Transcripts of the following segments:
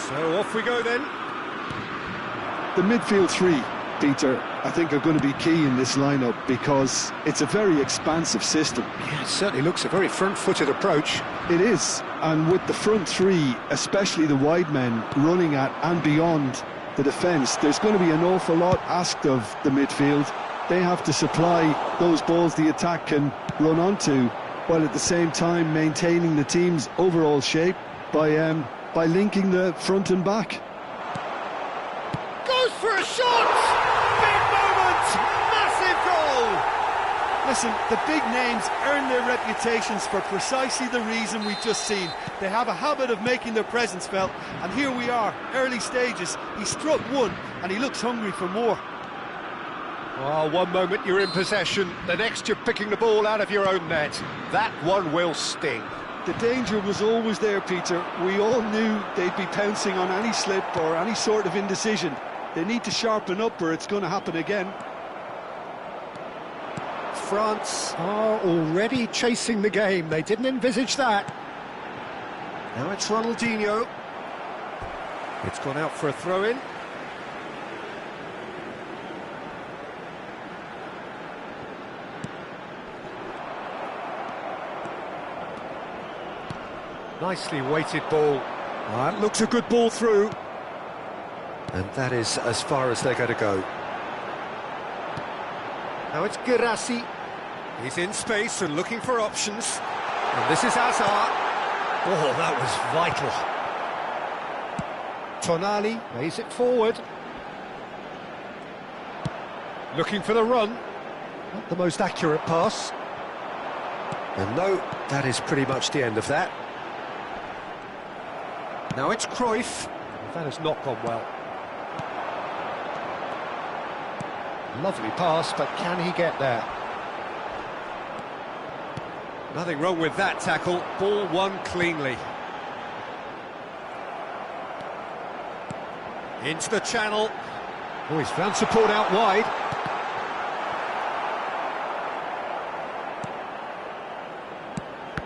So off we go then. The midfield three, Peter, I think are going to be key in this lineup because it's a very expansive system. Yeah, it certainly looks a very front-footed approach. It is, and with the front three, especially the wide men, running at and beyond the defence, there's going to be an awful lot asked of the midfield. They have to supply those balls the attack can run onto, while at the same time maintaining the team's overall shape by linking the front and back. Goes for a shot! Big moment! Massive goal! Listen, the big names earn their reputations for precisely the reason we've just seen. They have a habit of making their presence felt, and here we are, early stages. He struck one, and he looks hungry for more. Oh, one moment you're in possession, the next you're picking the ball out of your own net. That one will sting. The danger was always there, Peter. We all knew they'd be pouncing on any slip or any sort of indecision. They need to sharpen up or it's going to happen again. France are already chasing the game. They didn't envisage that. Now it's Ronaldinho. It's gone out for a throw-in. Nicely weighted ball. That looks a good ball through. And that is as far as they're going to go. Now it's Girassi. He's in space and looking for options. And this is Hazard. Oh, that was vital. Tonali lays it forward. Looking for the run. Not the most accurate pass. And no, that is pretty much the end of that. Now it's Cruyff. That has not gone well. Lovely pass, but can he get there? Nothing wrong with that tackle. Ball won cleanly. Into the channel. Oh, he's found support out wide.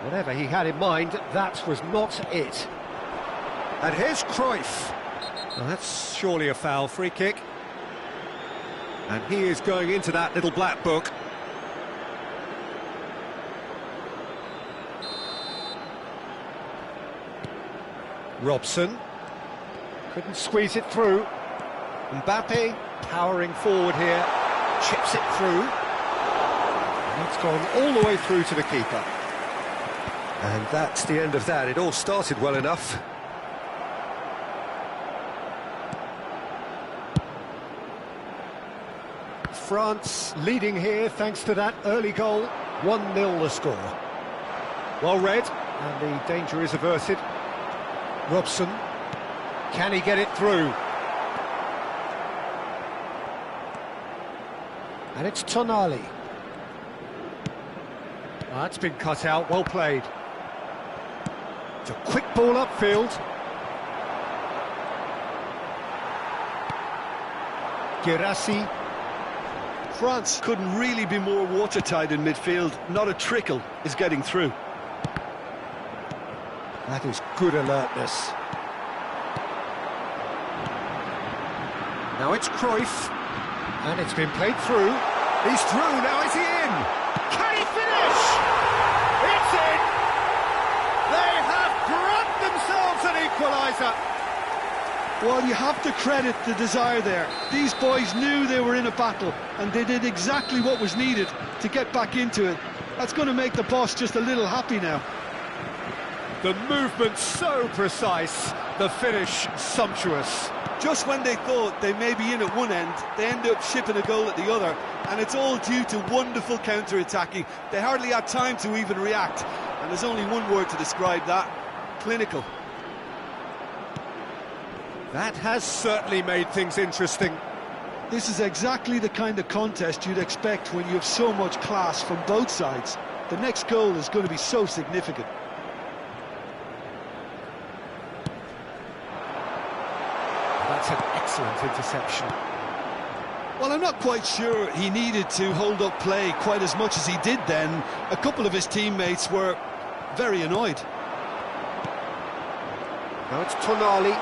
Whatever he had in mind, that was not it. And here's Cruyff. Well, that's surely a foul. Free kick. And he is going into that little black book. Robson. Couldn't squeeze it through. Mbappe powering forward here. Chips it through. And it's gone all the way through to the keeper. And that's the end of that. It all started well enough. France leading here thanks to that early goal. 1-0 the score. Well read, and the danger is averted. Robson, can he get it through? And it's Tonali. That's been cut out, well played. It's a quick ball upfield. Girassi. France couldn't really be more watertight in midfield. Not a trickle is getting through. That is good alertness. Now it's Cruyff. And it's been played through. He's through, now is he in? Can he finish? It's in! They have grabbed themselves an equaliser. Well, you have to credit the desire there. These boys knew they were in a battle, and they did exactly what was needed to get back into it. That's going to make the boss just a little happy now. The movement so precise, the finish sumptuous. Just when they thought they may be in at one end, they end up shipping a goal at the other, and it's all due to wonderful counter-attacking. They hardly had time to even react, and there's only one word to describe that: clinical. That has certainly made things interesting. This is exactly the kind of contest you'd expect when you have so much class from both sides. The next goal is going to be so significant. That's an excellent interception. Well, I'm not quite sure he needed to hold up play quite as much as he did then. A couple of his teammates were very annoyed. Now it's Tonali.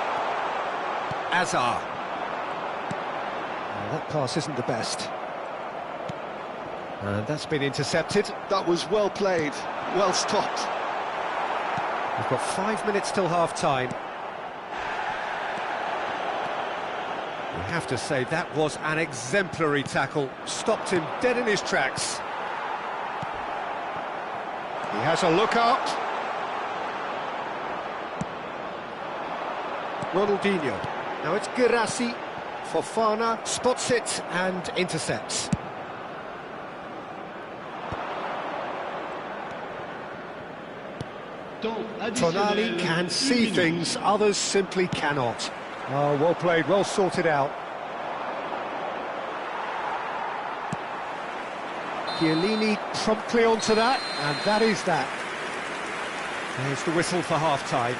Azar. Well, that pass isn't the best. And that's been intercepted. That was well played, well stopped. We've got 5 minutes till half-time. We have to say that was an exemplary tackle. Stopped him dead in his tracks. He has a look out. Ronaldinho. Now it's Girassi. Fofana spots it and intercepts. Tonali can see things others simply cannot. Oh, well played, well sorted out. Chiellini promptly onto that, and that is that. There's the whistle for half-time.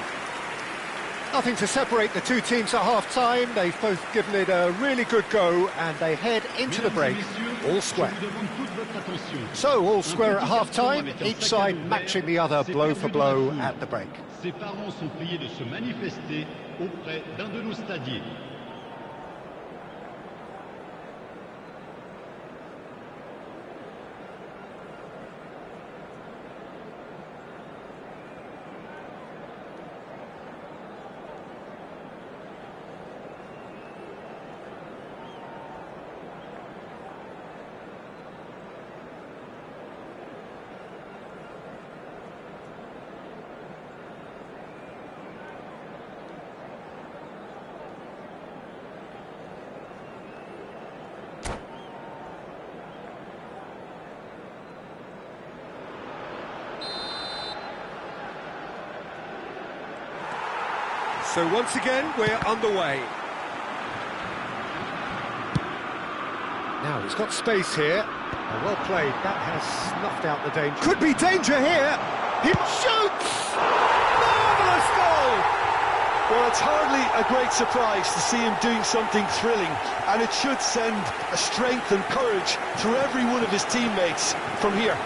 Nothing to separate the two teams at half-time. They've both given it a really good go, and they head into the break all square. So, all square at half-time, each side matching the other blow for blow at the break. Ses parents sont priés de se manifester auprès d'un de nos stadiers. So once again, we're underway. Now, he's got space here. Oh, well played. That has snuffed out the danger. Could be danger here. He shoots! Marvellous goal! Well, it's hardly a great surprise to see him doing something thrilling, and it should send a strength and courage through every one of his teammates from here.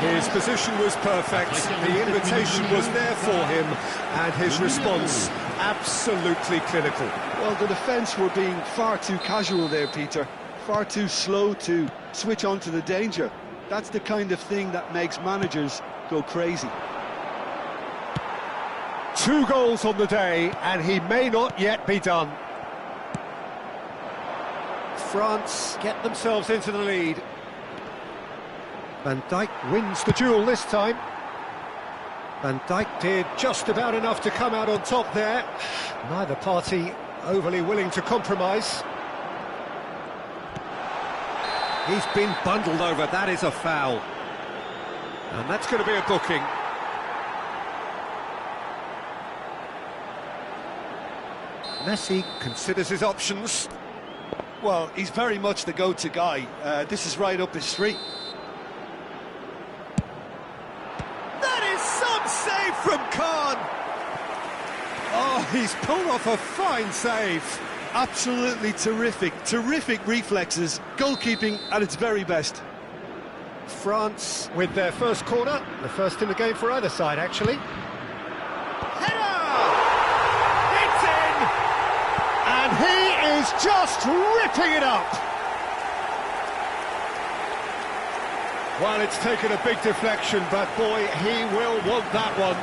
His position was perfect, the invitation was there for him, and his response absolutely clinical. Well, the defence were being far too casual there, Peter. Far too slow to switch on to the danger. That's the kind of thing that makes managers go crazy. 2 goals on the day, and he may not yet be done. France get themselves into the lead. Van Dijk wins the duel this time. Van Dijk did just about enough to come out on top there. Neither party overly willing to compromise. He's been bundled over, that is a foul. And that's going to be a booking. Messi considers his options. Well, he's very much the go-to guy. This is right up his street. Save from Khan. Oh, he's pulled off a fine save. Absolutely terrific reflexes, goalkeeping at its very best. France with their first corner, the first in the game for either side, actually. Header! It's in! And he is just ripping it up. Well, it's taken a big deflection, but boy, he will want that one.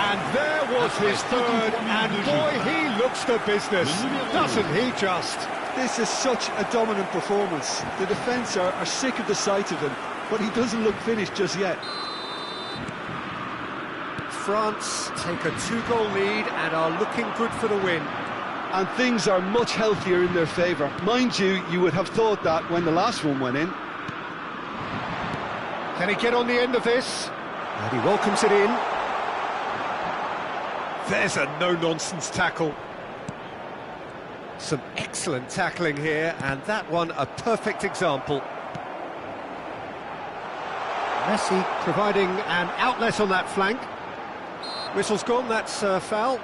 And there was his third, and boy, he looks the business, doesn't he just? This is such a dominant performance. The defence are sick of the sight of him, but he doesn't look finished just yet. France take a 2-goal lead and are looking good for the win. And things are much healthier in their favour. Mind you, you would have thought that when the last one went in. Can he get on the end of this? And he welcomes it in. There's a no-nonsense tackle. Some excellent tackling here, and that one a perfect example. Messi providing an outlet on that flank. Whistle's gone, that's a foul.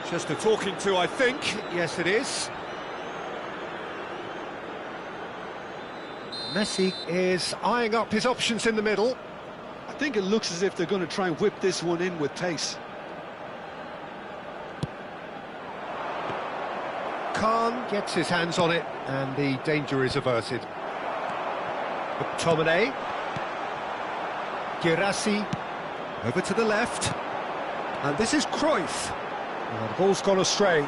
Just a talking to, I think. Yes, it is. Messi is eyeing up his options in the middle. I think it looks as if they're going to try and whip this one in with pace. Khan gets his hands on it, and the danger is averted. McTominay. Girassi. Over to the left. And this is Cruyff. And the ball's gone astray.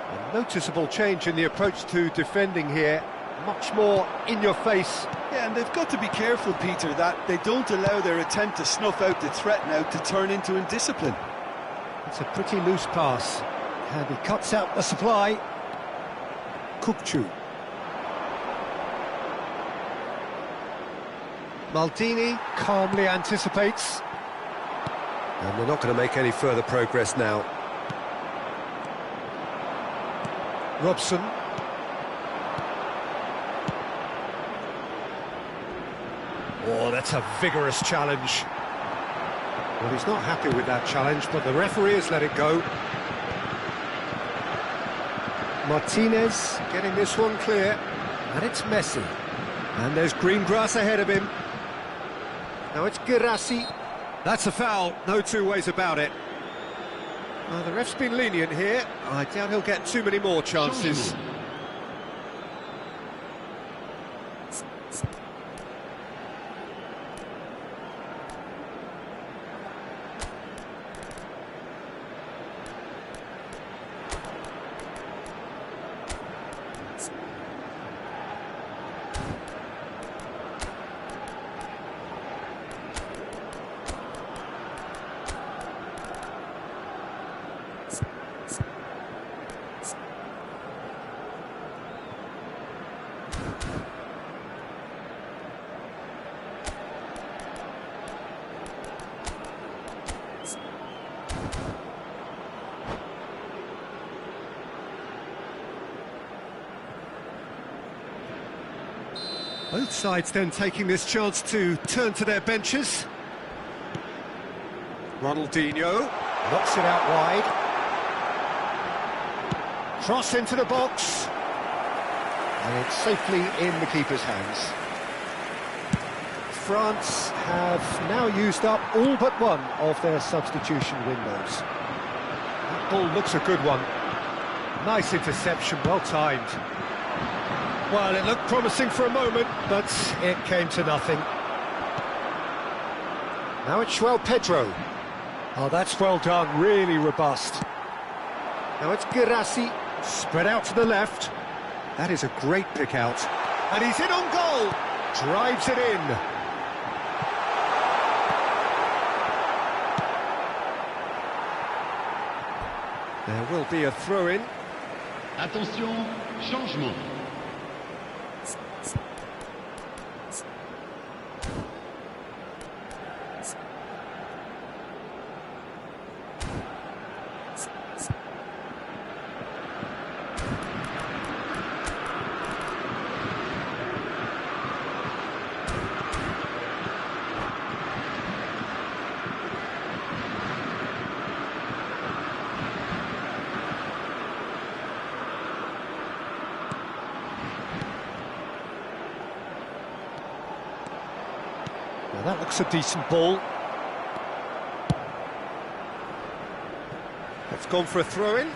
A noticeable change in the approach to defending here. Much more in your face. Yeah, and they've got to be careful, Peter, that they don't allow their attempt to snuff out the threat now to turn into indiscipline. It's a pretty loose pass. And he cuts out the supply. Kukcu. Maldini calmly anticipates. And they're not going to make any further progress now. Robson. Oh, that's a vigorous challenge. Well, he's not happy with that challenge, but the referee has let it go. Martinez getting this one clear, and it's Messi. And there's green grass ahead of him. Now it's Girassi. That's a foul, no two ways about it. Well, the ref's been lenient here. I doubt he'll get too many more chances. Both sides then taking this chance to turn to their benches. Ronaldinho knocks it out wide. Cross into the box. And it's safely in the keeper's hands. France have now used up all but one of their substitution windows. That ball looks a good one. Nice interception, well timed. Well, it looked promising for a moment, but it came to nothing. Now it's João Pedro. Oh, that's well done, really robust. Now it's Girassi, spread out to the left. That is a great pick out. And he's in on goal, drives it in. There will be a throw-in. Attention, changement. Well, that looks a decent ball. It's gone for a throw-in.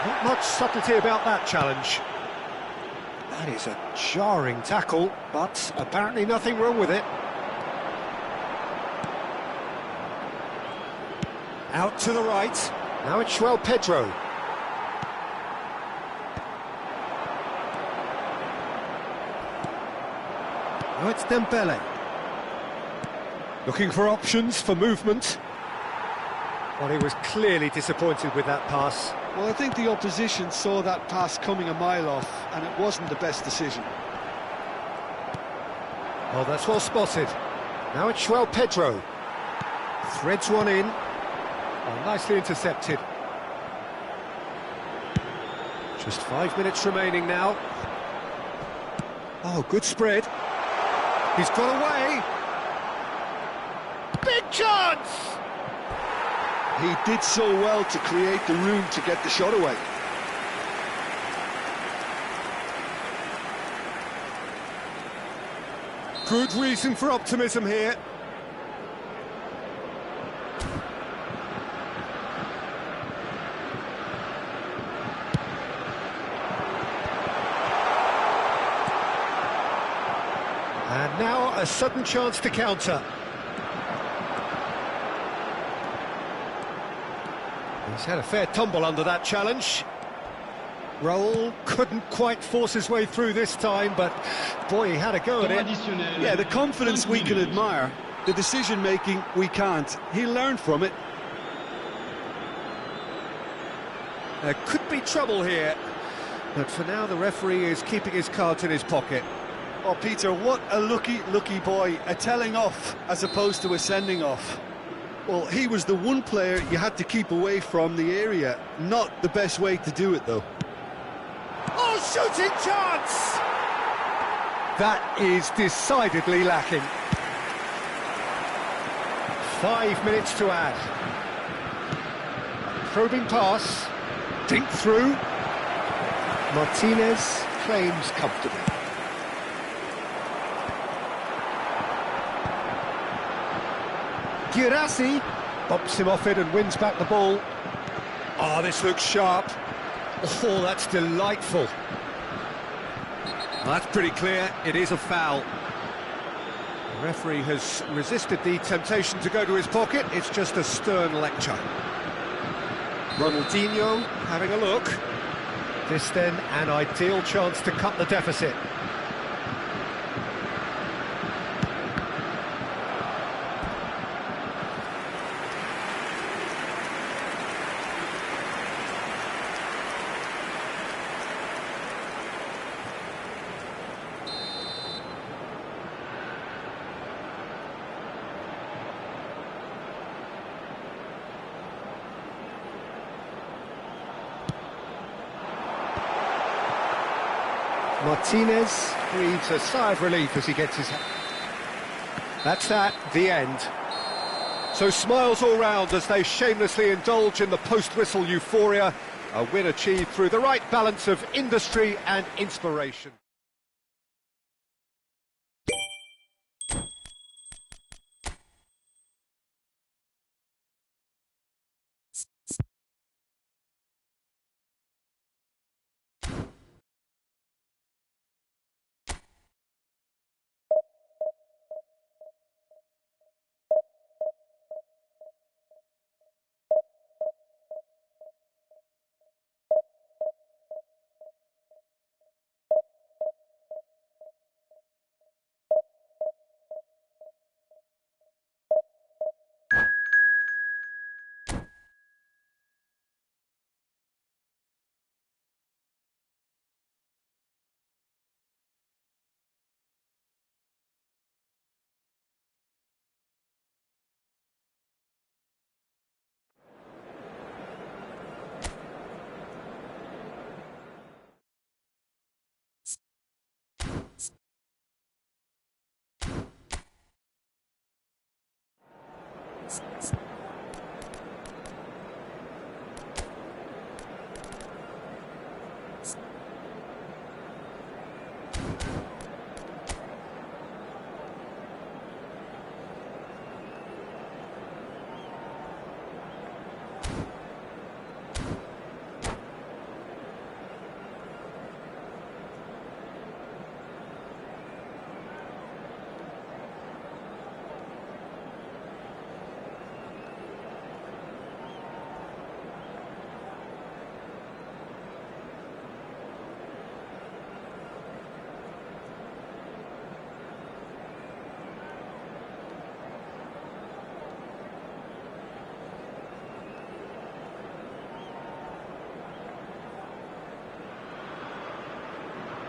Not much subtlety about that challenge. That is a jarring tackle, but apparently nothing wrong with it. Out to the right. Now it's João Pedro. Now it's Dembele. Looking for options for movement. Well, he was clearly disappointed with that pass. Well, I think the opposition saw that pass coming a mile off, and it wasn't the best decision. Oh, that's well spotted. Now it's João Pedro. Threads one in. Oh, nicely intercepted. Just 5 minutes remaining now. Oh, good spread. He's got away. Big chance! He did so well to create the room to get the shot away. Good reason for optimism here. And now a sudden chance to counter. He's had a fair tumble under that challenge. Raul couldn't quite force his way through this time, but boy, he had a go at it. Yeah, the confidence we can admire, the decision-making we can't. He learned from it. There could be trouble here, but for now the referee is keeping his cards in his pocket. Oh, Peter, what a lucky boy. A telling off as opposed to a sending off. Well, he was the one player you had to keep away from the area. Not the best way to do it, though. Oh, shooting chance! That is decidedly lacking. 5 minutes to add. Probing pass. Dink through. Martinez claims comfortably. Girassi bumps him off it and wins back the ball. Oh, this looks sharp. Oh, that's delightful. Well, that's pretty clear. It is a foul. The referee has resisted the temptation to go to his pocket. It's just a stern lecture. Ronaldinho having a look. This then an ideal chance to cut the deficit. Martinez breathes a sigh of relief as he gets his... That's that, the end. So smiles all round as they shamelessly indulge in the post-whistle euphoria. A win achieved through the right balance of industry and inspiration.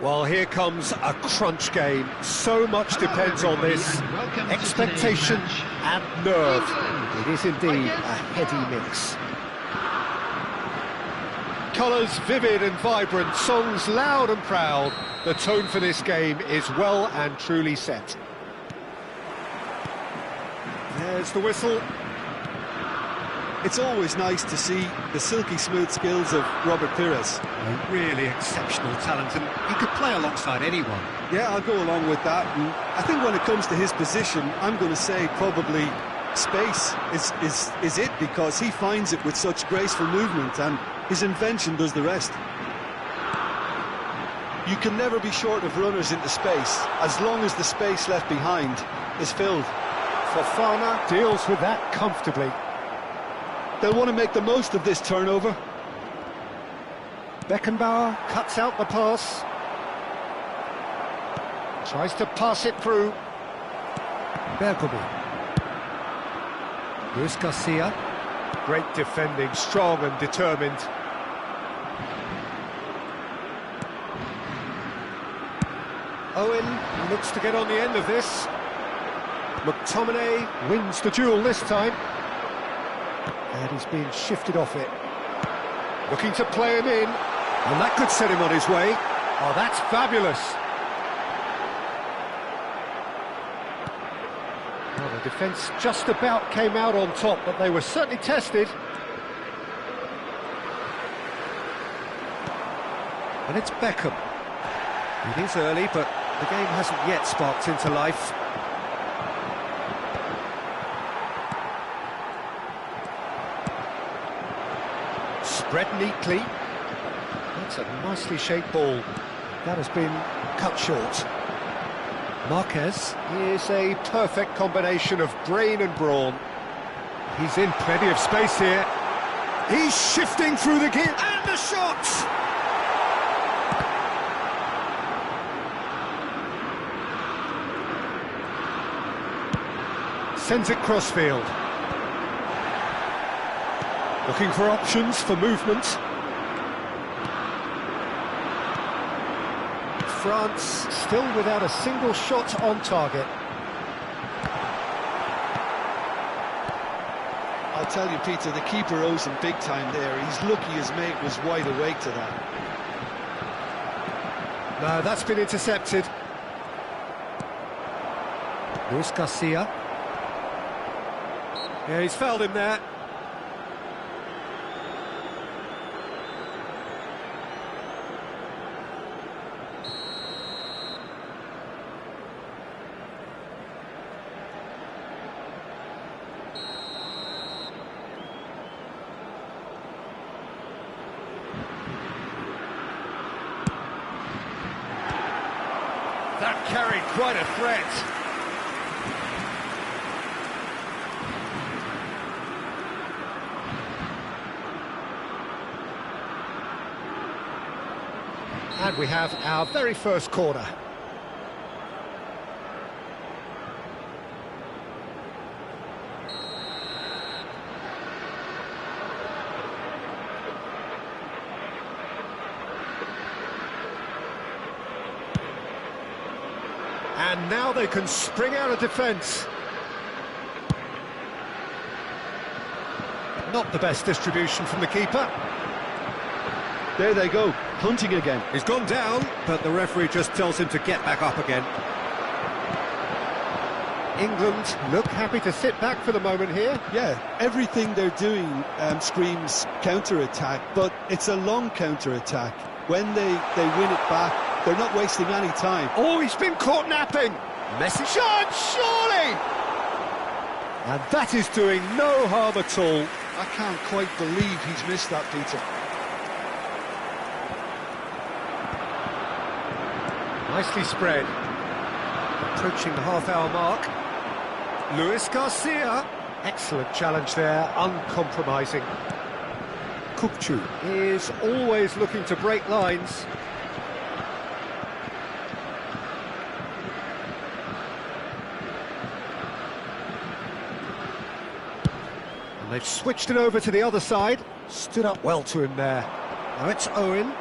Well, here comes a crunch game. So much depends on this. Expectation and nerve. It is indeed a heady mix. Colours vivid and vibrant, songs loud and proud. The tone for this game is well and truly set. There's the whistle. It's always nice to see the silky smooth skills of Robert Pires. A really exceptional talent, and he could play alongside anyone. Yeah, I'll go along with that. And I think when it comes to his position, I'm going to say probably space is it, because he finds it with such graceful movement, and his invention does the rest. You can never be short of runners into space, as long as the space left behind is filled. Fofana deals with that comfortably. They'll want to make the most of this turnover. Beckenbauer cuts out the pass. Tries to pass it through. Bergomi. Luis Garcia. Great defending, strong and determined. Owen looks to get on the end of this. McTominay wins the duel this time. And he's being shifted off it. Looking to play him in. And that could set him on his way. Oh, that's fabulous. Well, the defence just about came out on top, but they were certainly tested. And it's Beckham. It is early, but the game hasn't yet sparked into life. Spread neatly. That's a nicely shaped ball. That has been cut short. Marquez is a perfect combination of brain and brawn. He's in plenty of space here. He's shifting through the gear. And the shot! Sends it crossfield. Looking for options for movement. France still without a single shot on target. I'll tell you, Peter, the keeper owes him big time there. He's lucky his mate was wide awake to that. No, that's been intercepted. Luis Garcia. Yeah, he's fouled him there. That carried quite a threat. And we have our very first corner. And now they can spring out of defence. Not the best distribution from the keeper. There they go, hunting again. He's gone down, but the referee just tells him to get back up again. England look happy to sit back for the moment here. Yeah, everything they're doing screams counter-attack, but it's a long counter-attack. When they win it back, they're not wasting any time. Oh, he's been caught napping. Messi shot, surely! And that is doing no harm at all. I can't quite believe he's missed that, Peter. Nicely spread. Approaching the half-hour mark. Luis Garcia. Excellent challenge there, uncompromising. Kukçu is always looking to break lines. And they've switched it over to the other side. Stood up well to him there. Now it's Owen.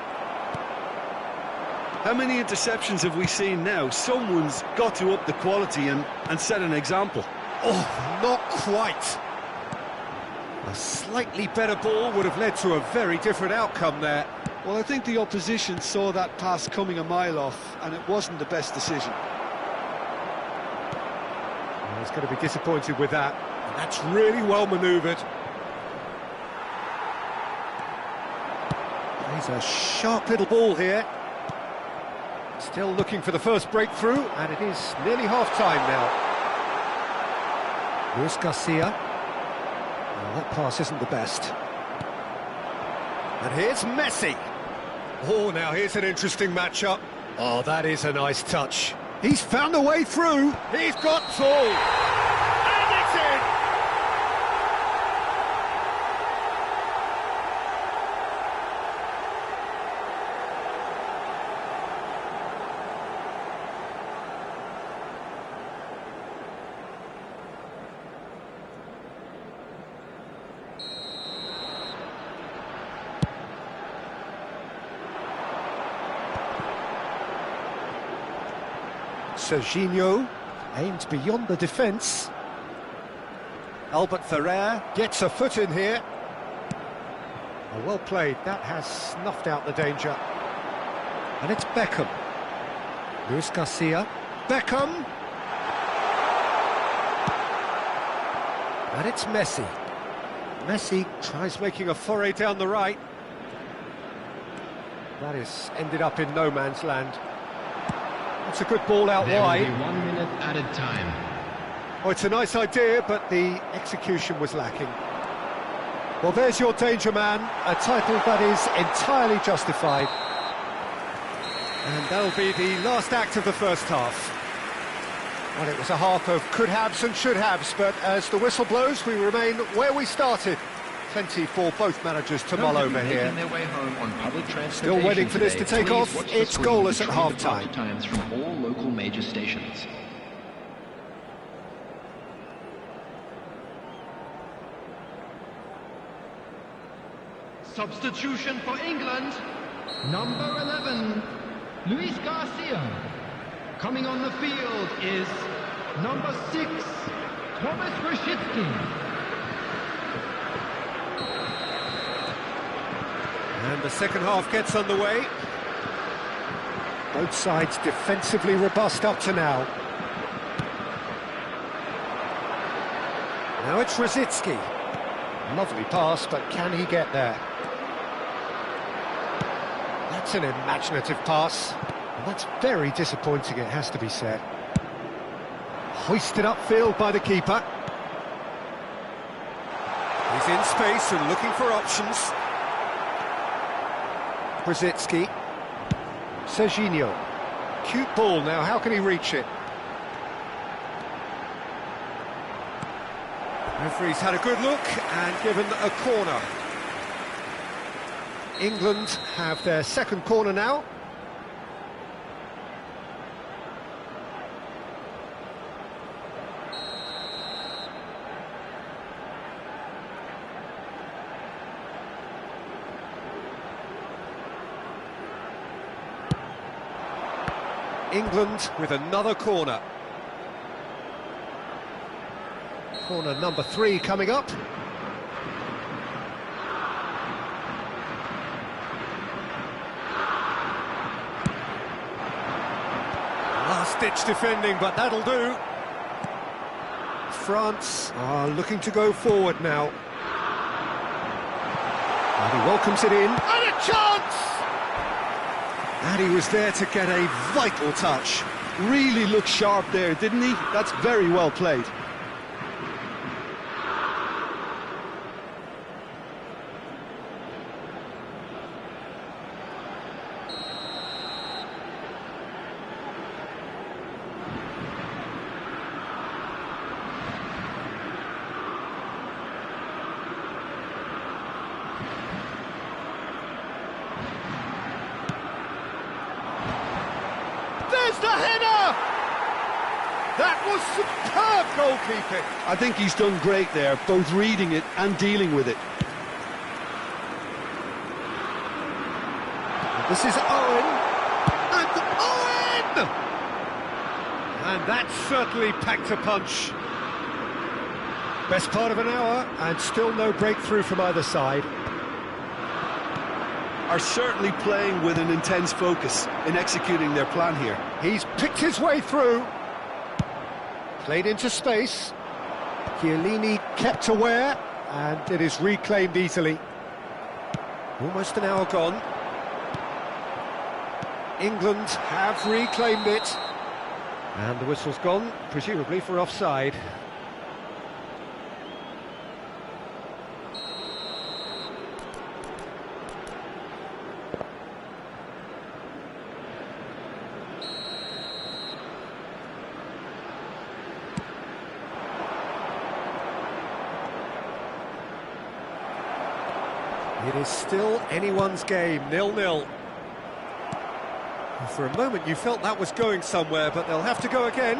How many interceptions have we seen now? Someone's got to up the quality and set an example. Oh, not quite. A slightly better ball would have led to a very different outcome there. Well, I think the opposition saw that pass coming a mile off, and it wasn't the best decision. Well, he's going to be disappointed with that. And that's really well manoeuvred. He's a sharp little ball here. Still looking for the first breakthrough, and it is nearly half-time now. Luis Garcia. Well, that pass isn't the best. And here's Messi. Oh, now here's an interesting matchup. Oh, that is a nice touch. He's found a way through. He's got two. And it's in. Serginho aimed beyond the defence. Albert Ferrer gets a foot in here. Oh, well played, that has snuffed out the danger. And it's Beckham. Luis Garcia. Beckham! And it's Messi. Messi tries making a foray down the right. That has ended up in no man's land. It's a good ball out wide. There will be 1 minute added time. Oh, it's a nice idea, but the execution was lacking. Well, there's your danger man, a title that is entirely justified. And that'll be the last act of the first half. Well, it was a half of could-haves and should-haves, but as the whistle blows, we remain where we started. Plenty for both managers to mull over here. Still waiting for this to take off. It's goalless at half-time. Times from all local major stations. Substitution for England. Number 11, Luis Garcia. Coming on the field is number 6, Thomas Rashitsky. And the second half gets underway. Both sides defensively robust up to now. Now it's Rashitsky. Lovely pass, but can he get there? That's an imaginative pass. And that's very disappointing, it has to be said. Hoisted upfield by the keeper. He's in space and looking for options. Rashitsky. Serginho. Cute ball now, how can he reach it? Referee's had a good look and given a corner. England have their second corner now. England with another corner. Corner number 3 coming up. Last-ditch defending, but that'll do. France are looking to go forward now. And he welcomes it in. And a chance! And he was there to get a vital touch. Really looked sharp there, didn't he? That's very well played. There's the header! That was superb goalkeeping. I think he's done great there, both reading it and dealing with it. This is Owen. And Owen! And that certainly packed a punch. Best part of an hour, and still no breakthrough from either side. Are certainly playing with an intense focus in executing their plan here. He's picked his way through. Played into space. Chiellini kept aware, and it is reclaimed easily. Almost an hour gone. England have reclaimed it. And the whistle's gone, presumably for offside. It is still anyone's game, 0-0. For a moment you felt that was going somewhere, but they'll have to go again.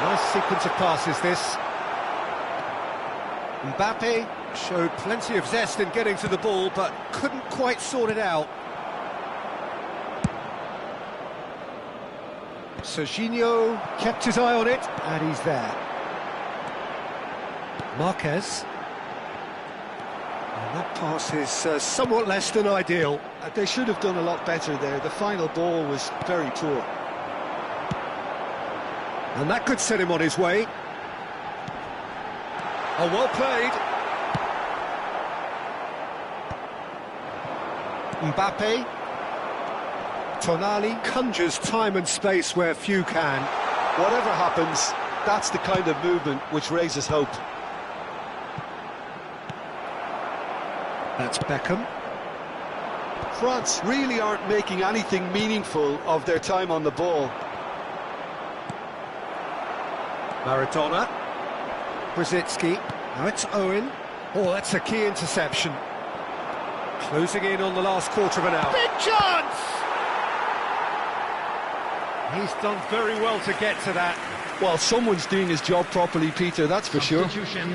Nice sequence of passes, this. Mbappe showed plenty of zest in getting to the ball, but couldn't quite sort it out. Serginho kept his eye on it, and he's there. Marquez. And that pass is somewhat less than ideal. They should have done a lot better there. The final ball was very poor. And that could set him on his way. Oh, well played. Mbappe. Tonali conjures time and space where few can. Whatever happens, that's the kind of movement which raises hope. That's Beckham. France really aren't making anything meaningful of their time on the ball. Maradona. Brzezinski. Now it's Owen. Oh, that's a key interception. Closing in on the last quarter of an hour. Big chance! He's done very well to get to that. Well, someone's doing his job properly, Peter, that's for sure. Substitution.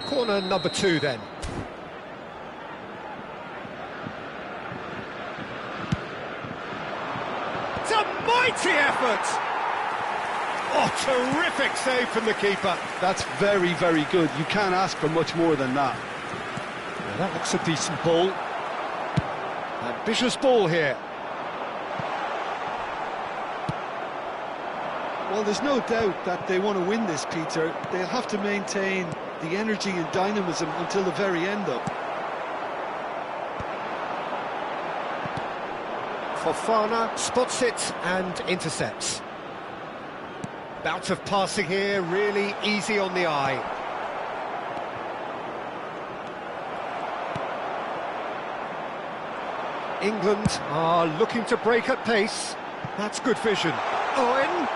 Corner number 2 then. It's a mighty effort! Oh, terrific save from the keeper. That's very, very good. You can't ask for much more than that. Now that looks a decent ball. Ambitious ball here. Well, there's no doubt that they want to win this, Peter. They'll have to maintain the energy and dynamism until the very end, though. Fofana spots it and intercepts. Bout of passing here, really easy on the eye. England are looking to break at pace. That's good vision. Owen.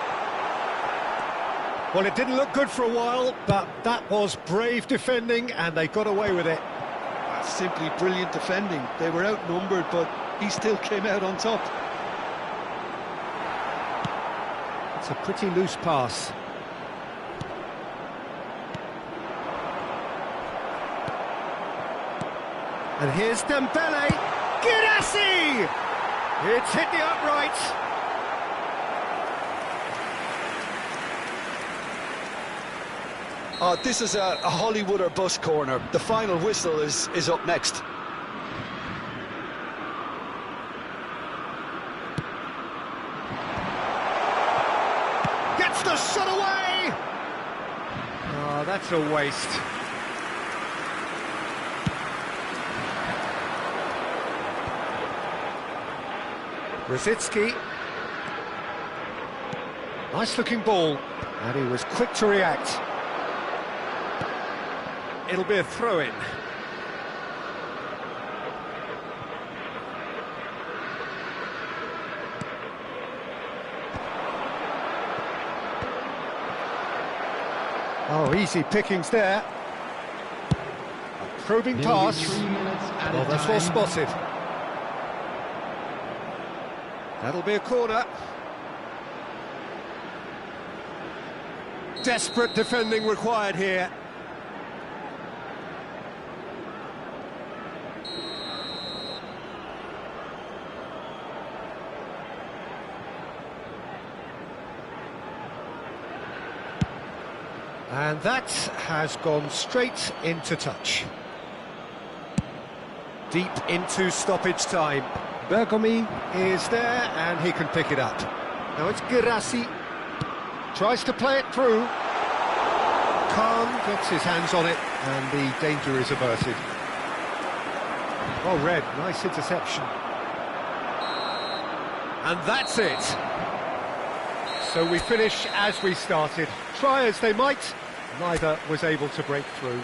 Well, it didn't look good for a while, but that was brave defending, and they got away with it. That's simply brilliant defending. They were outnumbered, but he still came out on top. It's a pretty loose pass. And here's Dembele. Girassi! It's hit the upright. This is a Hollywood or bust corner. The final whistle is up next. Gets the shot away! Oh, that's a waste. Brzezinski. Nice looking ball, and he was quick to react. It'll be a throw-in. Oh, easy pickings there. A probing There will be pass. 3 minutes at Oh, a that's well time. spotted. That'll be a corner. Desperate defending required here. And that has gone straight into touch. Deep into stoppage time. Bergomi is there and he can pick it up. Now it's Girassi. Tries to play it through. Khan gets his hands on it and the danger is averted. Well read, nice interception. And that's it. So we finish as we started. Try as they might, neither was able to break through.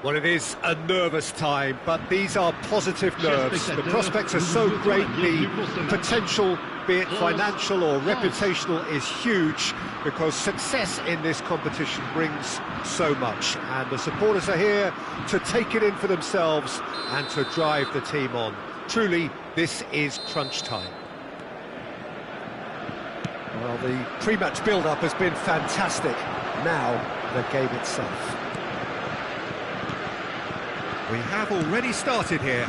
Well, it is a nervous time, but these are positive nerves. The prospects are so great, the potential, be it financial or reputational, is huge because success in this competition brings so much. And the supporters are here to take it in for themselves and to drive the team on. Truly, this is crunch time. Well, the pre-match build-up has been fantastic. Now, the game itself. We have already started here.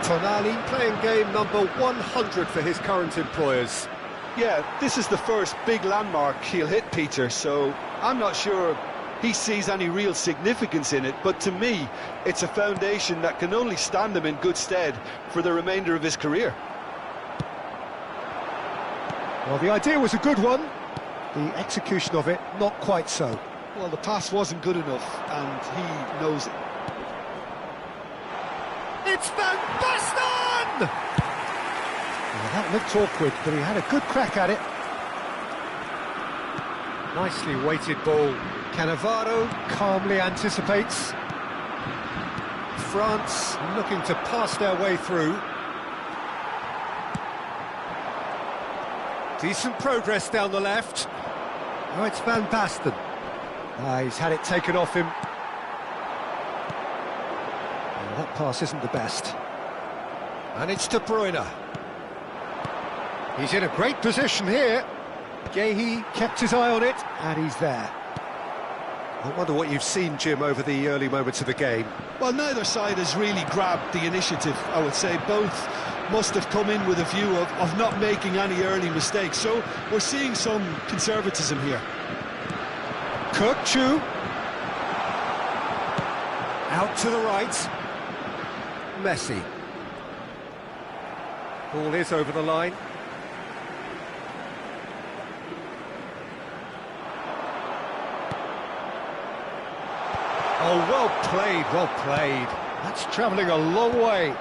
Tonali playing game number 100 for his current employers. Yeah, this is the first big landmark he'll hit, Peter, so I'm not sure he sees any real significance in it, but to me, it's a foundation that can only stand him in good stead for the remainder of his career. Well, the idea was a good one. The execution of it, not quite so. Well, the pass wasn't good enough, and he knows it. It's Van Basten! Well, that looked awkward, but he had a good crack at it. Nicely weighted ball. Cannavaro calmly anticipates. France looking to pass their way through. Decent progress down the left. Oh, it's Van Basten. He's had it taken off him. Oh, that pass isn't the best. And it's De Bruyne. He's in a great position here. Gehi kept his eye on it, and he's there. I wonder what you've seen, Jim, over the early moments of the game. Well, neither side has really grabbed the initiative, I would say. Both must have come in with a view of not making any early mistakes. So we're seeing some conservatism here. Kirkchu. Out to the right. Messi. Ball is over the line. Oh, well played, well played. That's travelling a long way.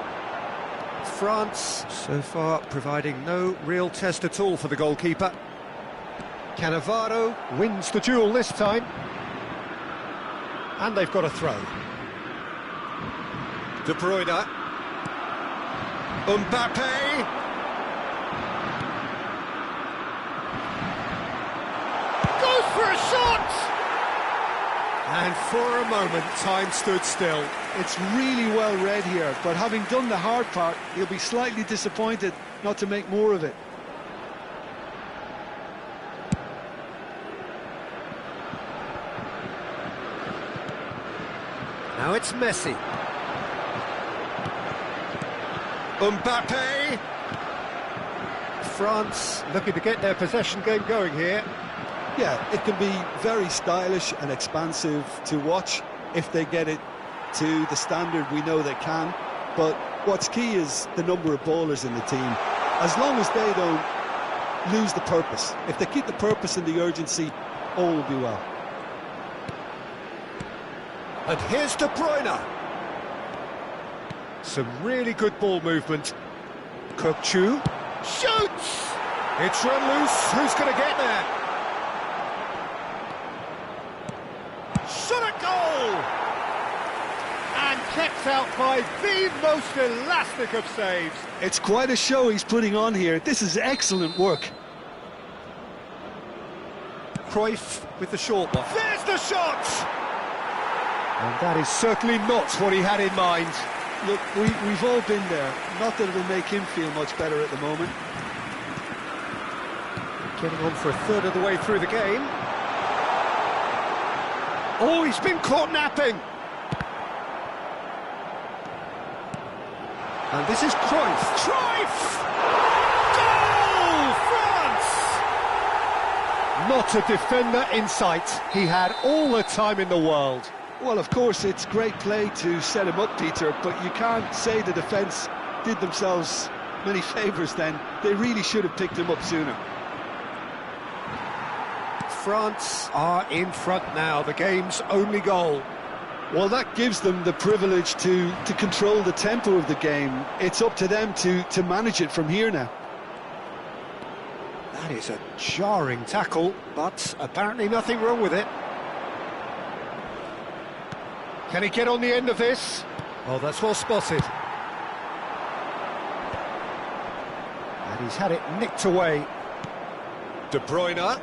France, so far, providing no real test at all for the goalkeeper. Cannavaro wins the duel this time. And they've got a throw. De Bruyne. Mbappe. Goes for a shot! And for a moment, time stood still. It's really well read here, but having done the hard part, he'll be slightly disappointed not to make more of it. Now it's Messi. Mbappe. France looking to get their possession game going here. Yeah, it can be very stylish and expansive to watch if they get it to the standard we know they can. But what's key is the number of ballers in the team. As long as they don't lose the purpose, if they keep the purpose and the urgency, all will be well. And here's De Bruyne. Some really good ball movement. Kokchu shoots! It's run loose. Who's going to get there? Shot a goal! And kept out by the most elastic of saves. It's quite a show he's putting on here. This is excellent work. Cruyff with the short one. There's the shot! And that is certainly not what he had in mind. Look, we've all been there. Not that it'll make him feel much better at the moment. Getting on for a third of the way through the game. Oh, he's been caught napping. And this is Cruyff. Cruyff! Goal! France! Not a defender in sight. He had all the time in the world. Well, of course, it's great play to set him up, Peter, but you can't say the defence did themselves many favours then. They really should have picked him up sooner. France are in front now, the game's only goal. Well, that gives them the privilege to control the tempo of the game. It's up to them to manage it from here now. That is a jarring tackle, but apparently nothing wrong with it. Can he get on the end of this? Oh, that's well spotted. And he's had it nicked away. De Bruyne.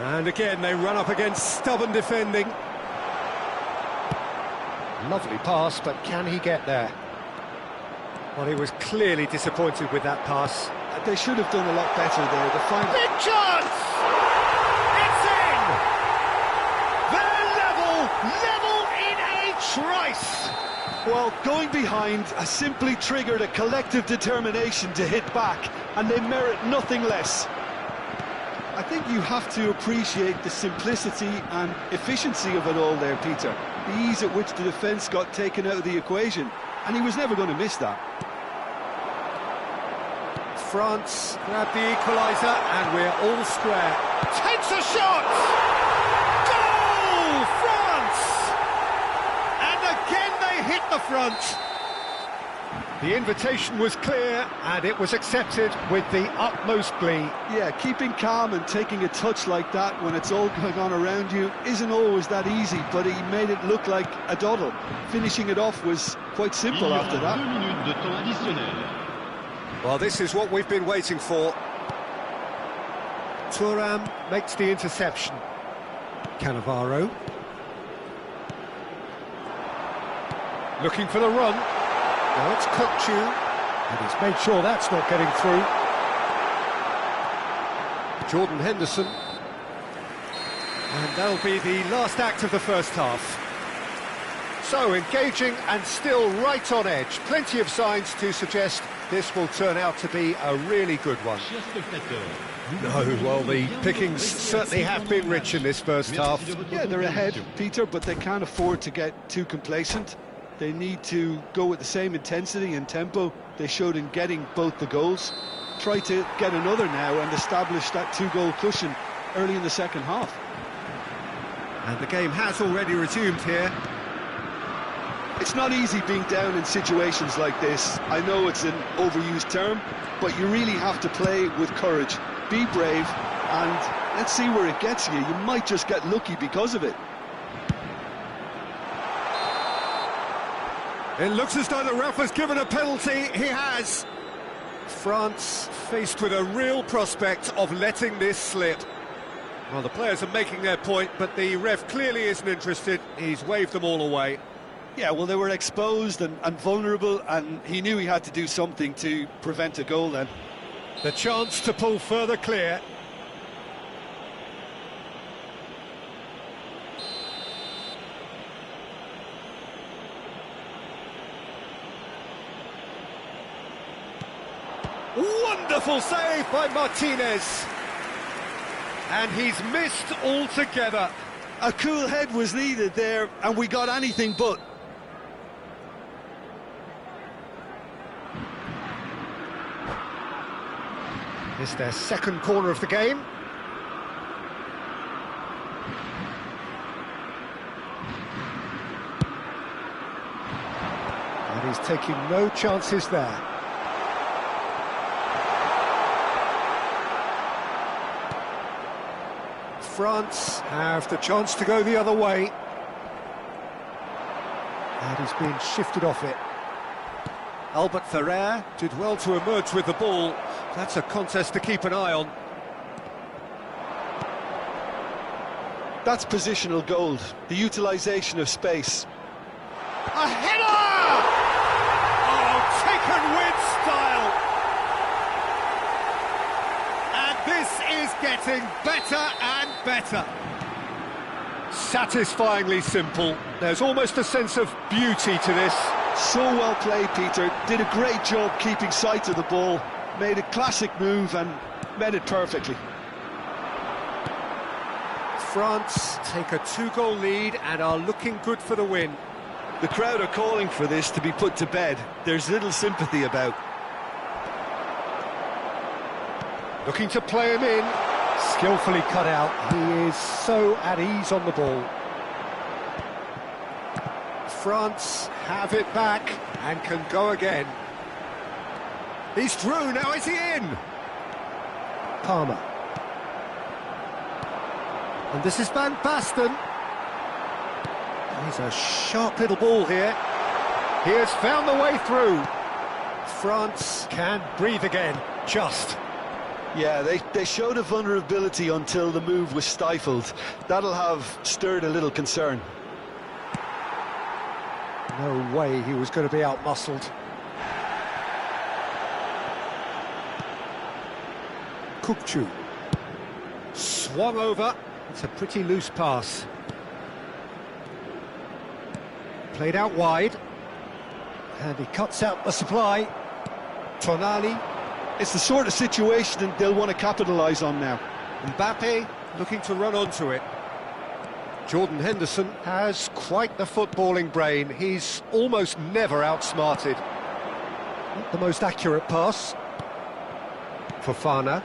And again, they run up against stubborn defending. Lovely pass, but can he get there? Well, he was clearly disappointed with that pass. They should have done a lot better there. The final... Big chance! It's in! They're level in a trice! Well, going behind has simply triggered a collective determination to hit back, and they merit nothing less. I think you have to appreciate the simplicity and efficiency of it all there, Peter. The ease at which the defence got taken out of the equation, and he was never going to miss that. France grab the equaliser, and we're all square. Takes a shot! Goal! France! And again they hit the front. The invitation was clear, and it was accepted with the utmost glee. Yeah, keeping calm and taking a touch like that when it's all going on around you isn't always that easy, but he made it look like a doddle. Finishing it off was quite simple after that. 2 minutes de temps additionnel. Well, this is what we've been waiting for. Thuram makes the interception. Cannavaro. Looking for the run. Now it's Kokchu, and he's made sure that's not getting through. Jordan Henderson. And that'll be the last act of the first half. So, engaging and still right on edge. Plenty of signs to suggest this will turn out to be a really good one. No, well, the pickings certainly have been rich in this first half. Yeah, they're ahead, Peter, but they can't afford to get too complacent. They need to go with the same intensity and tempo they showed in getting both the goals. Try to get another now and establish that two-goal cushion early in the second half. And the game has already resumed here. It's not easy being down in situations like this. I know it's an overused term, but you really have to play with courage. Be brave, and let's see where it gets you. You might just get lucky because of it. It looks as though the ref has given a penalty. He has. France faced with a real prospect of letting this slip. Well, the players are making their point, but the ref clearly isn't interested. He's waved them all away. Yeah, well, they were exposed and vulnerable, and he knew he had to do something to prevent a goal then. The chance to pull further clear. Wonderful save by Martinez. And he's missed altogether. A cool head was needed there, and we got anything but. It's their second corner of the game. And he's taking no chances there. France have the chance to go the other way. And he's been shifted off it. Albert Ferrer did well to emerge with the ball. That's a contest to keep an eye on. That's positional gold, the utilisation of space. A header! Oh, taken with style! And this is getting better and better. Satisfyingly simple. There's almost a sense of beauty to this. So well played, Peter. Did a great job keeping sight of the ball. Made a classic move and met it perfectly. France take a two-goal lead and are looking good for the win. The crowd are calling for this to be put to bed. There's little sympathy about. Looking to play him in. Skillfully cut out. He is so at ease on the ball. France have it back and can go again. He's through, now is he in? Palmer. And this is Van Basten. He's a sharp little ball here. He has found the way through. France can breathe again, just. Yeah, they showed a vulnerability until the move was stifled. That'll have stirred a little concern. No way he was going to be out-muscled. Kukçu. Swung over. It's a pretty loose pass. Played out wide. And he cuts out the supply. Tonali. It's the sort of situation they'll want to capitalise on now. Mbappe looking to run onto it. Jordan Henderson has quite the footballing brain. He's almost never outsmarted. Not the most accurate pass. Fofana.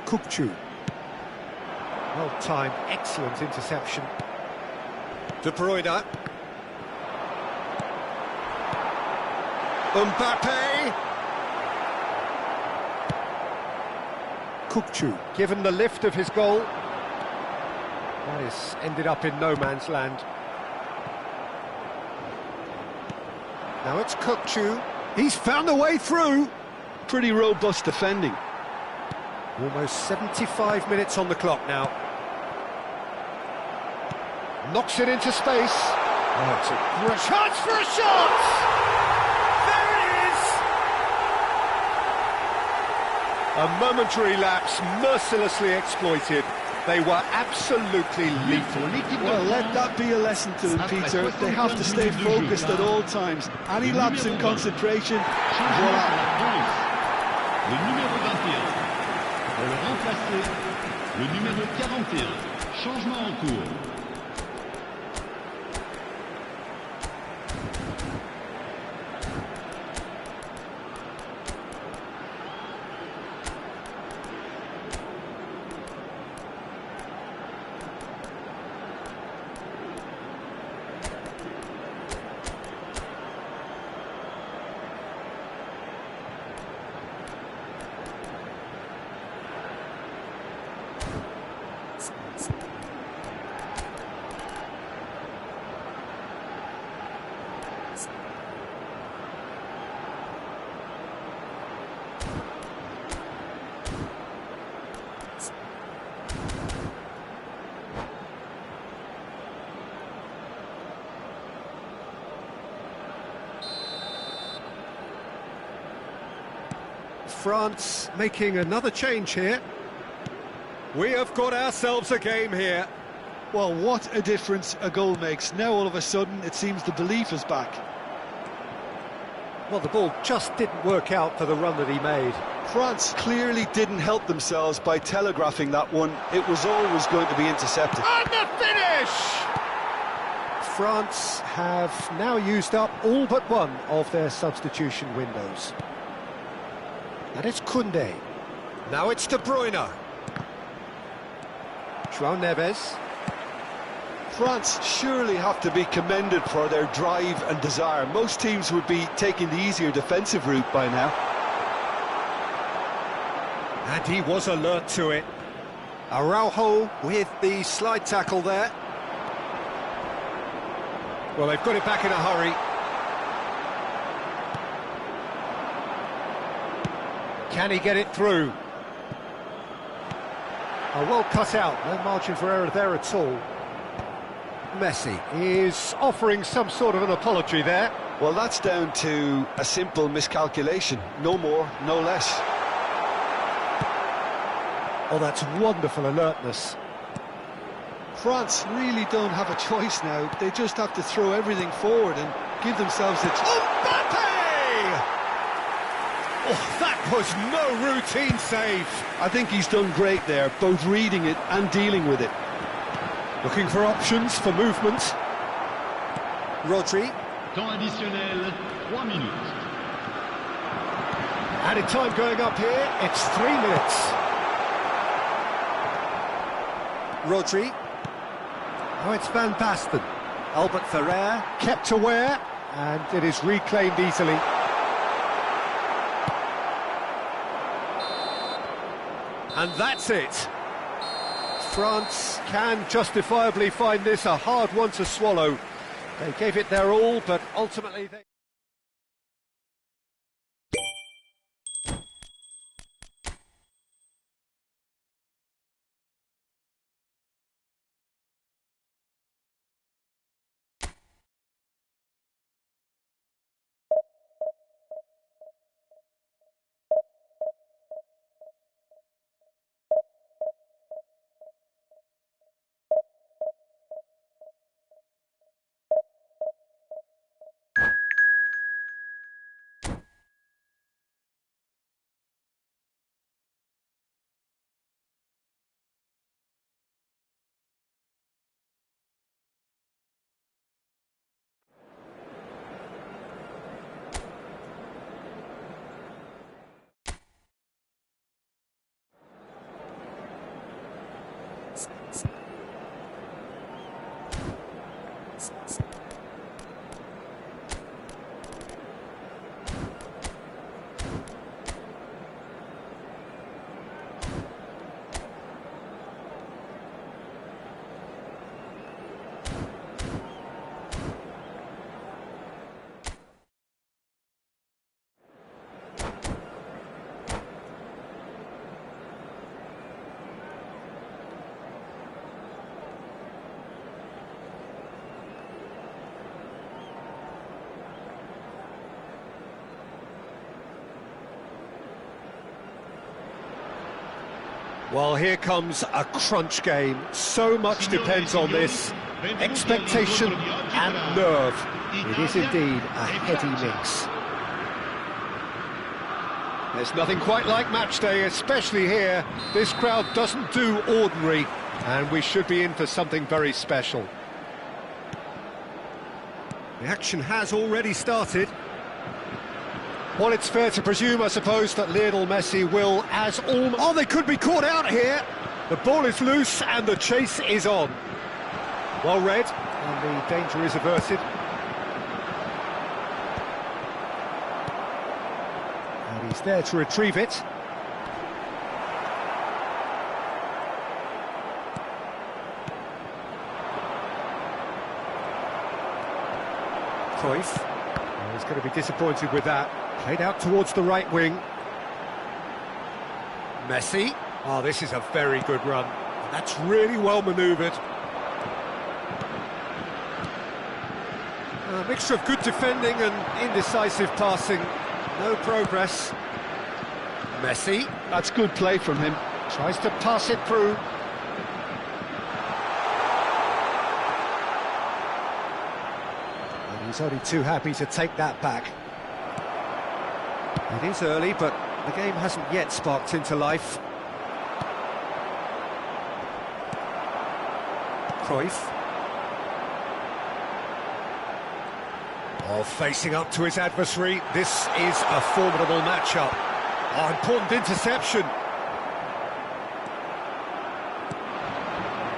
Kukçu. Well-timed, excellent interception. De Bruyne. Mbappe! Kukçu, given the lift of his goal. That is ended up in no man's land. Now it's Kukçu. He's found a way through. Pretty robust defending. Almost 75 minutes on the clock now. Knocks it into space. Oh, it's a great chance for a shot! There it is! A momentary lapse, mercilessly exploited. They were absolutely lethal. Well, let that be a lesson to them, Peter. They have to stay focused at all times. Any lapse in concentration, voila. Le numéro 21. Pour le remplacer, le numéro 41. Changement en cours. France making another change here. We have got ourselves a game here. Well, what a difference a goal makes. Now all of a sudden it seems the belief is back. Well, the ball just didn't work out for the run that he made. France clearly didn't help themselves by telegraphing that one. It was always going to be intercepted. And the finish! France have now used up all but one of their substitution windows. And it's Koundé. Now it's De Bruyne. João Neves. France surely have to be commended for their drive and desire. Most teams would be taking the easier defensive route by now. And he was alert to it. Araujo with the slide tackle there. Well, they've got it back in a hurry. Can he get it through? Oh, well cut out, no margin for error there at all. Messi is offering some sort of an apology there. Well, that's down to a simple miscalculation. No more, no less. Oh, that's wonderful alertness. France really don't have a choice now. They just have to throw everything forward and give themselves a... Mbappe! Oh, that was no routine save. I think he's done great there, both reading it and dealing with it. Looking for options for movement. Rodri. Temps additionnel, 3 minutes. Added time going up here, it's 3 minutes. Rodri. Oh, it's Van Basten. Albert Ferrer kept aware, and it is reclaimed easily. And that's it. France can justifiably find this a hard one to swallow. They gave it their all, but ultimately they... Well, here comes a crunch game. So much depends on this. Expectation and nerve. It is indeed a heady mix. There's nothing quite like match day, especially here. This crowd doesn't do ordinary, and we should be in for something very special. The action has already started. Well, it's fair to presume, I suppose, that Lionel Messi will, as all... Oh, they could be caught out here! The ball is loose and the chase is on. Well read, and the danger is averted. And he's there to retrieve it. Cruyff. Oh, he's going to be disappointed with that. Played out towards the right wing. Messi. Oh, this is a very good run. That's really well manoeuvred. A mixture of good defending and indecisive passing. No progress. Messi. That's good play from him. Tries to pass it through. And he's only too happy to take that back. It is early, but the game hasn't yet sparked into life. Cruyff. Oh, facing up to his adversary. This is a formidable matchup. Oh, important interception.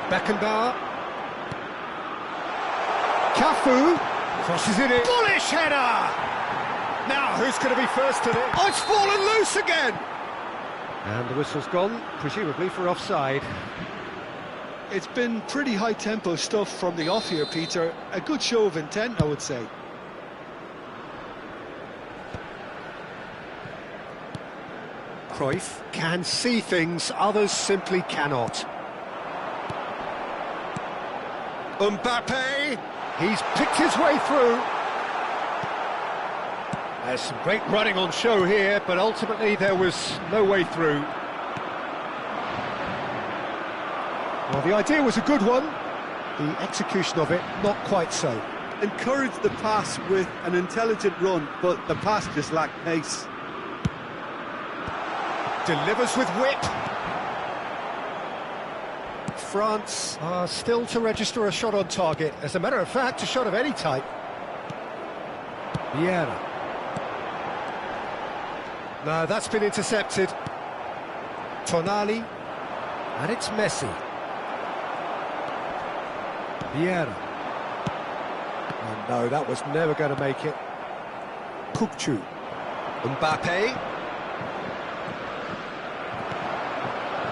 Beckenbauer. Cafu. Crosses it in. Bullish header! Now, who's going to be first today? Oh, it's fallen loose again! And the whistle's gone, presumably for offside. It's been pretty high-tempo stuff from the off here, Peter. A good show of intent, I would say. Cruyff can see things others simply cannot. Mbappe, he's picked his way through. There's some great running on show here, but ultimately there was no way through. Well, the idea was a good one, the execution of it not quite so. Encouraged the pass with an intelligent run, but the pass just lacked pace. Delivers with whip. France are still to register a shot on target. As a matter of fact, a shot of any type. Vieira. No, that's been intercepted. Tonali. And it's Messi. Vieira. Oh no, that was never going to make it. Kukçu. Mbappe.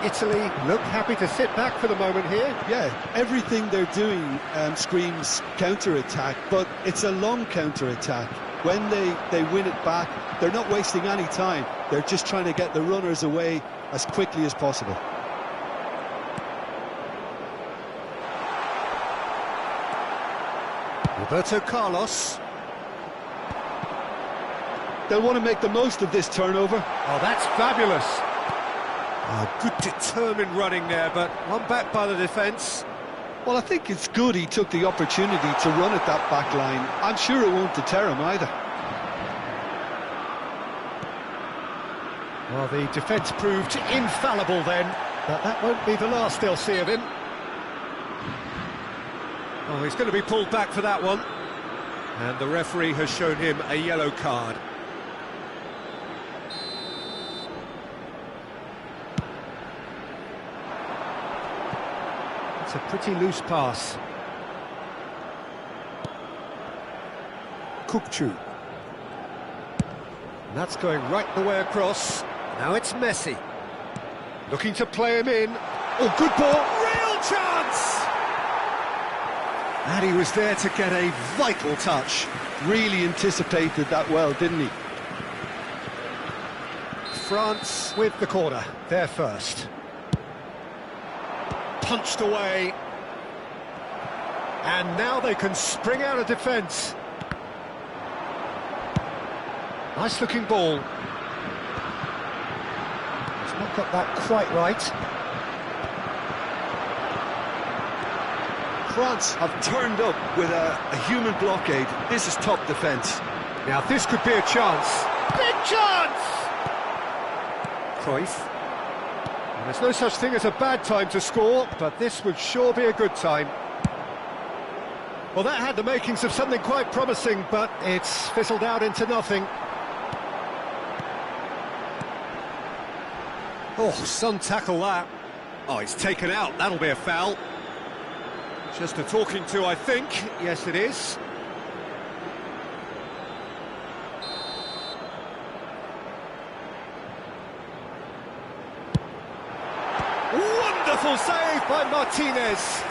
Italy look happy to sit back for the moment here. Yeah, everything they're doing screams counter-attack, but it's a long counter-attack. When they win it back, they're not wasting any time. They're just trying to get the runners away as quickly as possible. Roberto Carlos. They'll want to make the most of this turnover. Oh, that's fabulous. Oh, good determined running there, but one back by the defence. Well, I think it's good he took the opportunity to run at that back line. I'm sure it won't deter him either. Well, the defence proved infallible then, but that won't be the last they'll see of him. Oh, he's going to be pulled back for that one. And the referee has shown him a yellow card. It's a pretty loose pass. Kukçu. And that's going right the way across. Now it's Messi. Looking to play him in. Oh, good ball. Real chance! And he was there to get a vital touch. Really anticipated that well, didn't he? France with the corner. They're first. Punched away. And now they can spring out of defence. Nice looking ball. He's not got that quite right. France have turned up with a human blockade. This is top defence. Now this could be a chance. Big chance! Cruyff. And there's no such thing as a bad time to score, but this would sure be a good time. Well, that had the makings of something quite promising, but it's fizzled out into nothing. Oh, some tackle that. Oh, he's taken out. That'll be a foul. Just a talking to, I think. Yes, it is. Wonderful save by Martinez.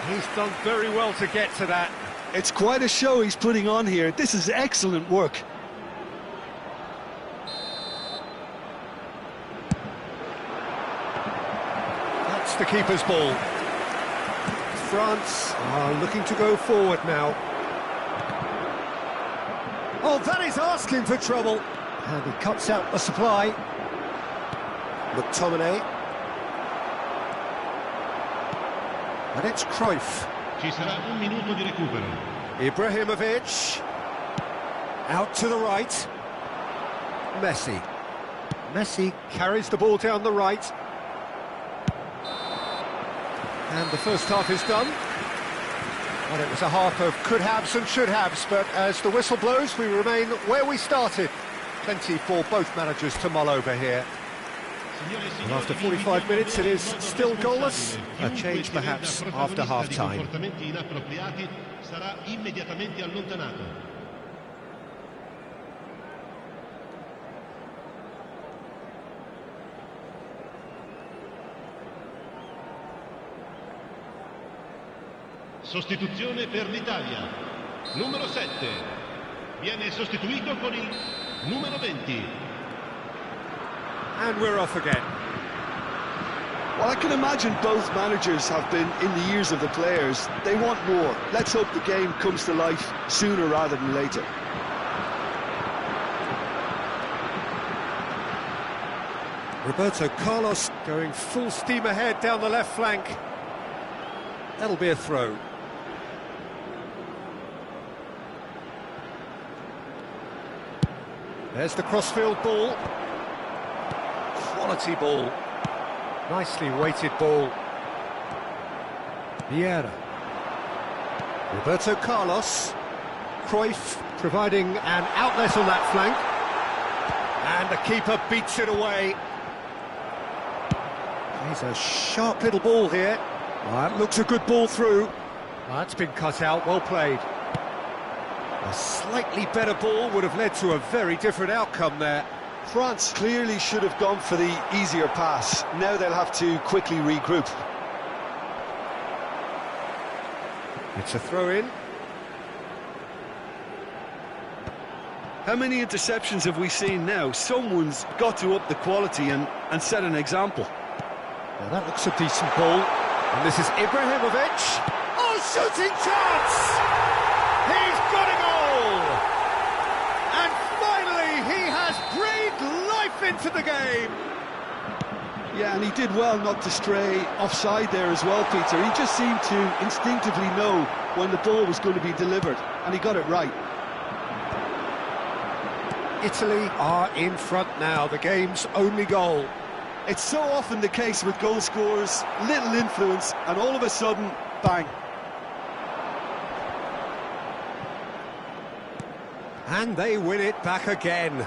He's done very well to get to that. It's quite a show he's putting on here. This is excellent work. That's the keeper's ball. France are looking to go forward now. Oh, that is asking for trouble. And he cuts out the supply. McTominay. And it's Cruyff. Ci sarà un minuto di recupero. Ibrahimovic. Out to the right. Messi. Messi carries the ball down the right. And the first half is done. Well, it was a half of could-haves and should-haves, but as the whistle blows, we remain where we started. Plenty for both managers to mull over here. And after 45 minutes, it is still goalless. A change, perhaps, after half-time. Sarà immediatamente allontanato. Sostituzione per l'Italia. Numero 7. Viene sostituito con il numero 20. And we're off again. Well, I can imagine both managers have been in the ears of the players. They want more. Let's hope the game comes to life sooner rather than later. Roberto Carlos going full steam ahead down the left flank. That'll be a throw. There's the crossfield ball. Quality ball. Nicely weighted ball. Vieira. Roberto Carlos. Cruyff providing an outlet on that flank. And the keeper beats it away. He's a sharp little ball here. That looks a good ball through. That's been cut out, well played. A slightly better ball would have led to a very different outcome there. France clearly should have gone for the easier pass. Now they'll have to quickly regroup. It's a throw-in. How many interceptions have we seen now? Someone's got to up the quality and set an example. Well, that looks a decent ball. And this is Ibrahimovic. Oh, shooting chance! He's got a goal! And finally, he has breathed life into the game. Yeah, and he did well not to stray offside there as well, Peter. He just seemed to instinctively know when the ball was going to be delivered, and he got it right. Italy are in front now, the game's only goal. It's so often the case with goal scorers, little influence, and all of a sudden, bang. And they win it back again.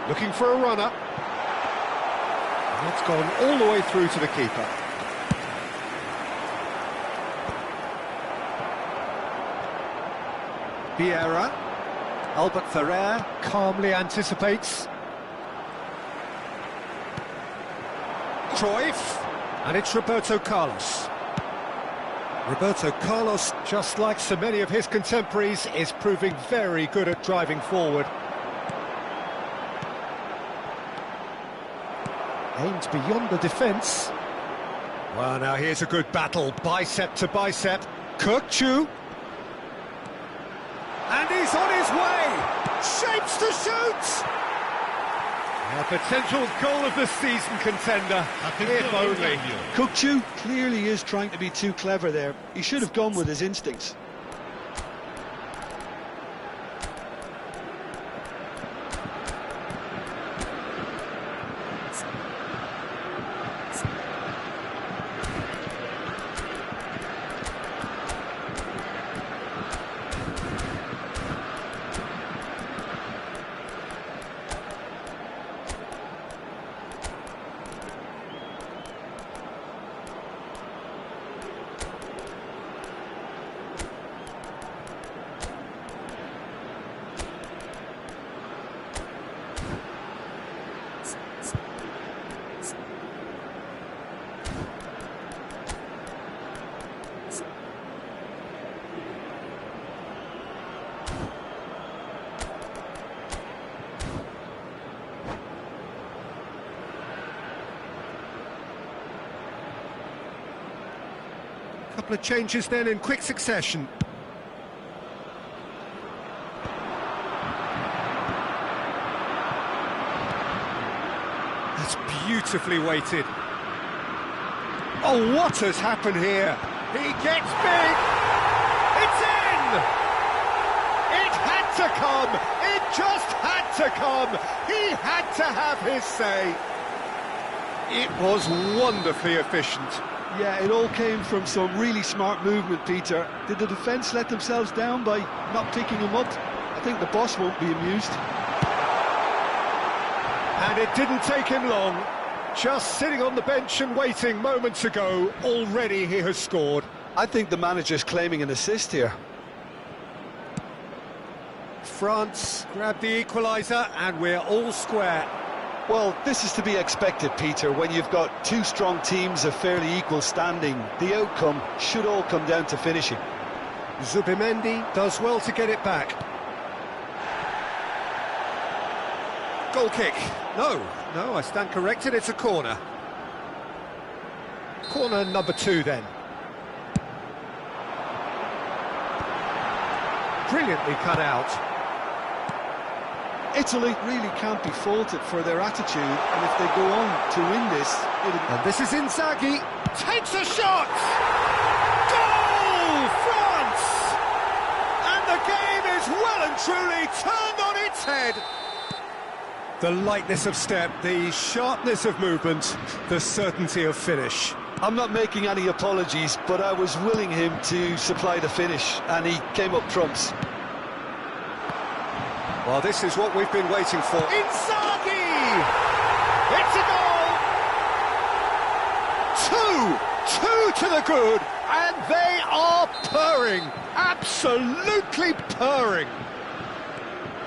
Looking for a runner. That's gone all the way through to the keeper. Vieira. Albert Ferrer calmly anticipates. Cruyff, and it's Roberto Carlos. Roberto Carlos, just like so many of his contemporaries, is proving very good at driving forward. Aimed beyond the defence. Well, now here's a good battle, bicep to bicep. Kirkchu. And he's on his way! Shapes to shoot! A potential goal of the season contender, if only. Kirkchu clearly is trying to be too clever there. He should have gone with his instincts. Couple of changes then in quick succession. That's beautifully weighted. Oh, what has happened here? He gets big! It's in! It had to come! It just had to come! He had to have his say! It was wonderfully efficient. Yeah, it all came from some really smart movement, Peter. Did the defence let themselves down by not picking him up? I think the boss won't be amused. And it didn't take him long. Just sitting on the bench and waiting moments ago, already he has scored. I think the manager's claiming an assist here. France grabbed the equaliser and we're all square. Well, this is to be expected, Peter. When you've got two strong teams of fairly equal standing, the outcome should all come down to finishing. Zubimendi does well to get it back. Goal kick. No, I stand corrected, it's a corner. Corner number 2 then. Brilliantly cut out. Italy really can't be faulted for their attitude, and if they go on to win this, And this is Inzaghi, takes a shot! Goal! France! And the game is well and truly turned on its head. The lightness of step, the sharpness of movement, the certainty of finish. I'm not making any apologies, but I was willing him to supply the finish, and he came up trumps. Well, this is what we've been waiting for. Inzaghi! It's a goal! Two to the good, and they are purring, absolutely purring.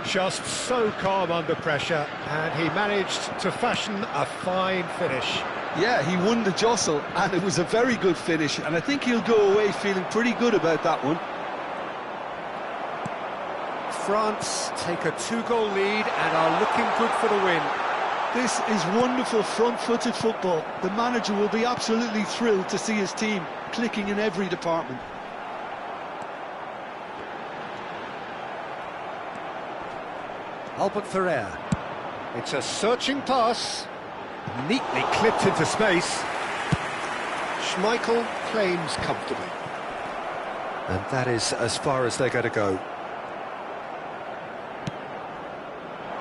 Just so calm under pressure, and he managed to fashion a fine finish. Yeah, he won the jostle, and it was a very good finish, and I think he'll go away feeling pretty good about that one. France take a 2-goal lead and are looking good for the win. This is wonderful front-footed football. The manager will be absolutely thrilled to see his team clicking in every department. Albert Ferrer. It's a searching pass, neatly clipped into space. Schmeichel claims comfortably. And that is as far as they're going to go.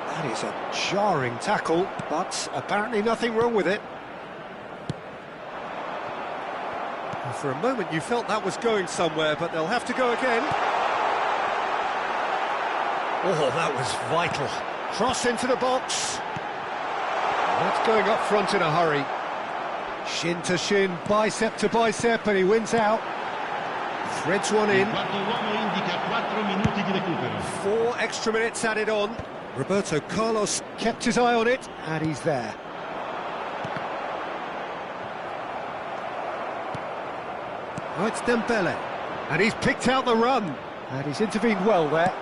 That is a jarring tackle, but apparently nothing wrong with it. And for a moment you felt that was going somewhere, but they'll have to go again. Oh, that was vital. Cross into the box. That's going up front in a hurry. Shin to shin, bicep to bicep, and he wins out. Threads one in. 4 extra minutes added on. Roberto Carlos kept his eye on it, and he's there. Oh, it's Dembele. And he's picked out the run. And he's intervened well there.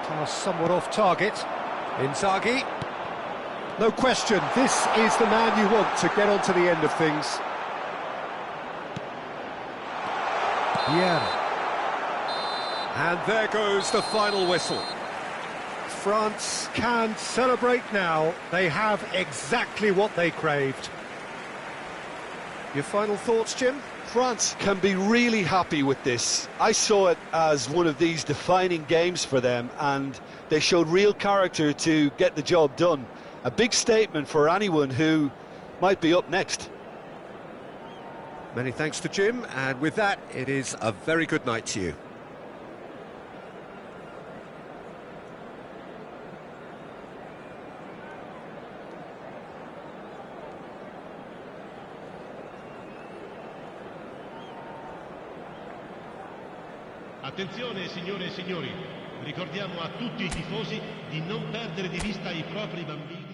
Pass somewhat off target. Inzaghi. No question, this is the man you want to get onto the end of things. Yeah. And there goes the final whistle. France can celebrate now. They have exactly what they craved. Your final thoughts, Jim? France can be really happy with this. I saw it as one of these defining games for them, and they showed real character to get the job done. A big statement for anyone who might be up next. Many thanks to Jim, and with that, it is a very good night to you. Attenzione signore e signori, ricordiamo a tutti i tifosi di non perdere di vista i propri bambini.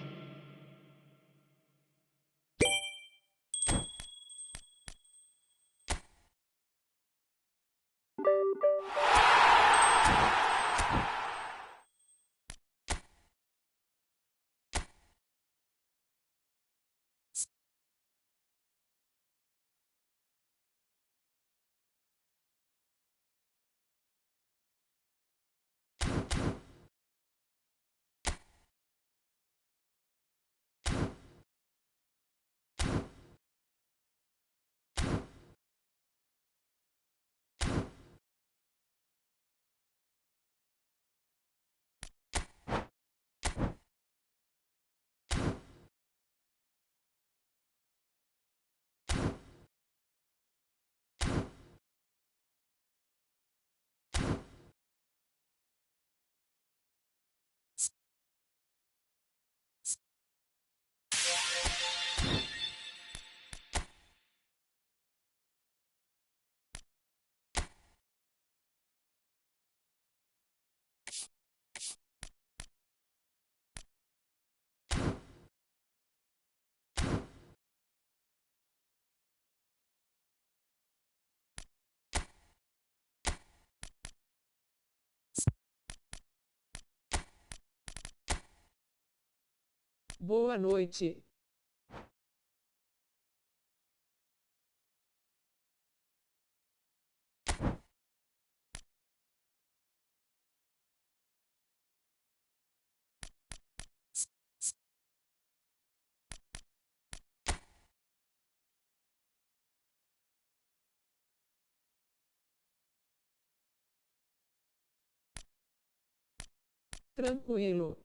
Boa noite. Tranquilo.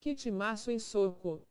Que timaço em soco.